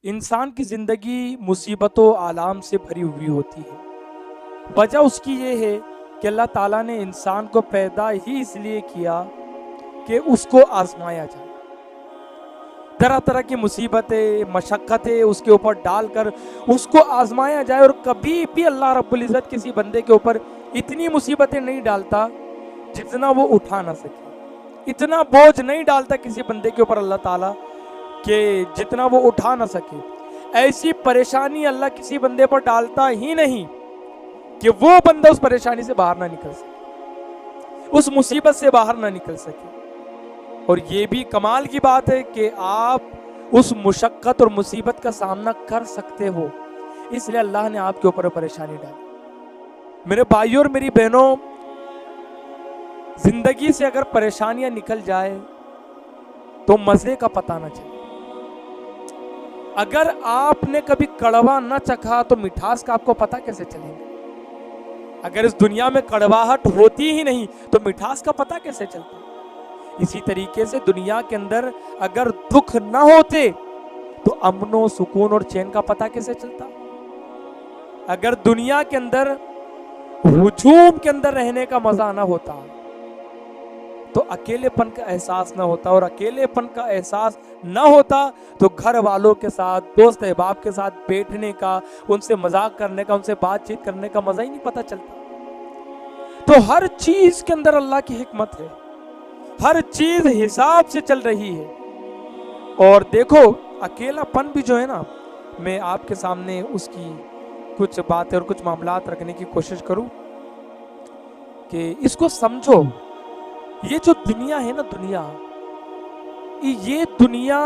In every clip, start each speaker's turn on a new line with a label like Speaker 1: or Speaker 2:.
Speaker 1: انسان کی زندگی مصیبتوں و آلام سے بھری ہوئی ہوتی ہے۔ وجہ اس کی یہ ہے کہ اللہ تعالیٰ نے انسان کو پیدا ہی اس لیے کیا کہ اس کو آزمایا جائے۔ طرح طرح کی مصیبتیں، مشقتیں اس کے اوپر ڈال کر اس کو آزمایا جائے، اور کبھی بھی اللہ رب العزت کسی بندے کے اوپر اتنی مصیبتیں نہیں ڈالتا جتنا وہ اٹھا نہ سکے۔ اتنا بوجھ نہیں ڈالتا کسی بندے کے اوپر اللہ تعالیٰ کہ جتنا وہ اٹھا نہ سکے۔ ایسی پریشانی اللہ کسی بندے پر ڈالتا ہی نہیں کہ وہ بندہ اس پریشانی سے باہر نہ نکل سکے، اس مصیبت سے باہر نہ نکل سکے۔ اور یہ بھی کمال کی بات ہے کہ آپ اس مشقت اور مصیبت کا سامنا کر سکتے ہو، اس لیے اللہ نے آپ کے اوپر پریشانی ڈالی۔ میرے بھائیوں اور میری بہنوں، زندگی سے اگر پریشانیاں نکل جائے تو مزے کا پتہ نہ چلے۔ اگر آپ نے کبھی کڑوا نہ چکھا تو مٹھاس کا آپ کو پتہ کیسے چلے گا؟ اگر اس دنیا میں کڑواہٹ ہوتی ہی نہیں تو مٹھاس کا پتہ کیسے چلتا؟ اسی طریقے سے دنیا کے اندر اگر دکھ نہ ہوتے تو امن و سکون اور چین کا پتہ کیسے چلتا؟ اگر دنیا کے اندر ہجوم کے اندر رہنے کا مزہ نہ ہوتا تو اکیلے پن کا احساس نہ ہوتا، اور اکیلے پن کا احساس نہ ہوتا تو گھر والوں کے ساتھ، دوست احباب کے ساتھ بیٹھنے کا، ان سے مذاق کرنے کا، ان سے بات چیت کرنے کا مزہ ہی نہیں پتہ چلتا۔ تو ہر چیز کے اندر اللہ کی حکمت ہے، ہر چیز حساب سے چل رہی ہے۔ اور دیکھو اکیلا پن بھی جو ہے نا، میں آپ کے سامنے اس کی کچھ باتیں اور کچھ معاملات رکھنے کی کوشش کروں کہ اس کو سمجھو۔ یہ جو دنیا ہے نا، یہ دنیا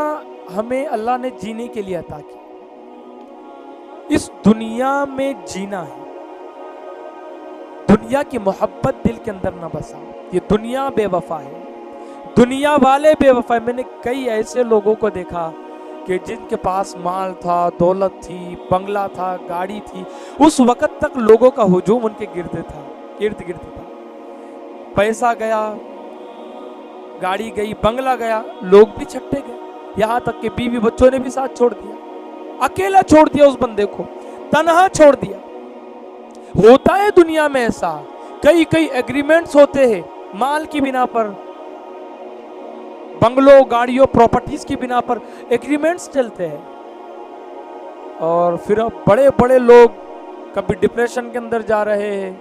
Speaker 1: ہمیں اللہ نے جینے کے لیے عطا کی۔ اس دنیا میں جینا ہے، دنیا کی محبت دل کے اندر نہ بسا۔ یہ دنیا بے وفا ہے، دنیا والے بے وفا ہے۔ میں نے کئی ایسے لوگوں کو دیکھا کہ جن کے پاس مال تھا، دولت تھی، بنگلہ تھا، گاڑی تھی، اس وقت تک لوگوں کا ہجوم ان کے ارد گرد تھا۔ پیسہ گیا، گاڑی گئی، بنگلہ گیا، لوگ بھی چھٹے گئے، یہاں تک کہ بیوی بچوں نے بھی ساتھ چھوڑ دیا، اکیلا چھوڑ دیا، اس بندے کو تنہا چھوڑ دیا۔ ہوتا ہے دنیا میں ایسا، کئی ایگریمنٹس ہوتے ہیں مال کی بنا پر، بنگلوں، گاڑیوں، پراپرٹیز کی بنا پر ایگریمنٹس چلتے ہیں، اور پھر بڑے بڑے لوگ کبھی ڈپریشن کے اندر جا رہے ہیں،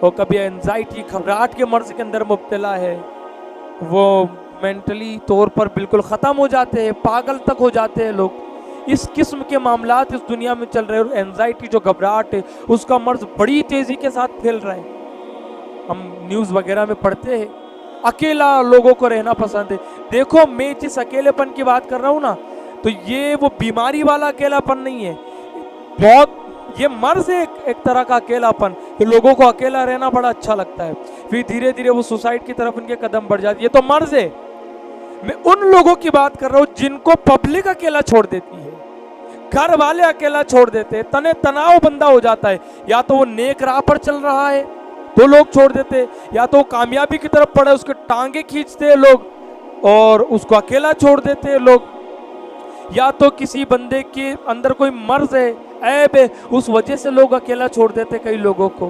Speaker 1: اور کبھی اینزائٹی، گھبراہٹ کے مرض کے اندر مبتلا ہے، وہ مینٹلی طور پر بالکل ختم ہو جاتے ہیں، پاگل تک ہو جاتے ہیں لوگ۔ اس قسم کے معاملات اس دنیا میں چل رہے ہیں، اور اینزائٹی جو گھبراہٹ ہے اس کا مرض بڑی تیزی کے ساتھ پھیل رہا ہے۔ ہم نیوز وغیرہ میں پڑھتے ہیں، اکیلا لوگوں کو رہنا پسند ہے۔ دیکھو میں جس اکیلے پن کی بات کر رہا ہوں نا، تو یہ وہ بیماری والا اکیلا پن نہیں ہے، بہت یہ مرض ہے ایک طرح کا اکیلا پن، کہ لوگوں کو اکیلا رہنا بڑا اچھا لگتا ہے، پھر دھیرے دھیرے وہ سوسائڈ کی طرف ان کے قدم بڑھ جاتی ہے۔ یہ تو مرض ہے۔ میں ان لوگوں کی بات کر رہا ہوں جن کو پبلک اکیلا چھوڑ دیتی ہے، گھر والے اکیلا چھوڑ دیتے ہیں، تناؤ بندہ ہو جاتا ہے، یا تو وہ نیک راہ پر چل رہا ہے تو لوگ چھوڑ دیتے، یا تو وہ کامیابی کی طرف پڑے اس کے ٹانگیں کھینچتے ہیں لوگ اور اس کو اکیلا چھوڑ دیتے ہیں لوگ، یا تو کسی بندے کے اندر کوئی مرض ہے، عیب ہے، اس وجہ سے لوگ اکیلا چھوڑ دیتے کئی لوگوں کو۔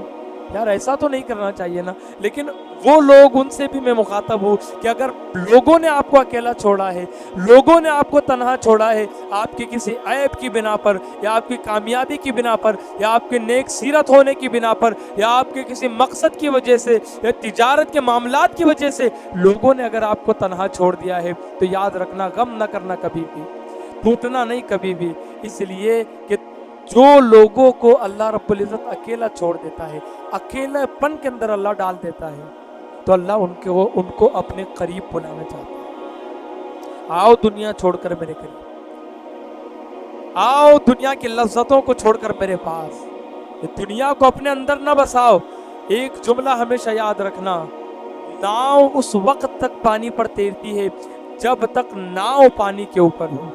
Speaker 1: یار ایسا تو نہیں کرنا چاہیے نا، لیکن وہ لوگ، ان سے بھی میں مخاطب ہوں کہ اگر لوگوں نے آپ کو اکیلا چھوڑا ہے، لوگوں نے آپ کو تنہا چھوڑا ہے، آپ کے کسی عیب کی بنا پر، یا آپ کی کامیابی کی بنا پر، یا آپ کے نیک سیرت ہونے کی بنا پر، یا آپ کے کسی مقصد کی وجہ سے، یا تجارت کے معاملات کی وجہ سے لوگوں نے اگر آپ کو تنہا چھوڑ دیا ہے، تو یاد رکھنا، غم نہ کرنا کبھی بھی، ٹوٹنا نہیں کبھی بھی، اس لیے کہ جو لوگوں کو اللہ رب العزت اکیلا چھوڑ دیتا ہے، اکیلے پن کے اندر اللہ ڈال دیتا ہے، تو اللہ ان کو اپنے قریب بلانا چاہتا ہے۔ آؤ دنیا چھوڑ کر میرے قریب، آؤ دنیا کی لذتوں کو چھوڑ کر میرے پاس، دنیا کو اپنے اندر نہ بساؤ۔ ایک جملہ ہمیشہ یاد رکھنا، ناؤ اس وقت تک پانی پر تیرتی ہے جب تک ناؤ پانی کے اوپر ہو،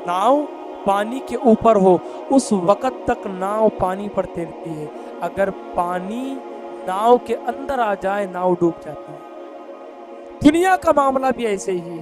Speaker 1: ناؤ پانی کے اوپر ہو، اس وقت تک ناؤ پانی پر تیرتی ہے، اگر پانی ناؤ کے اندر آ جائے ناؤ ڈوب جاتی ہے۔ دنیا کا معاملہ بھی ایسے ہی ہے،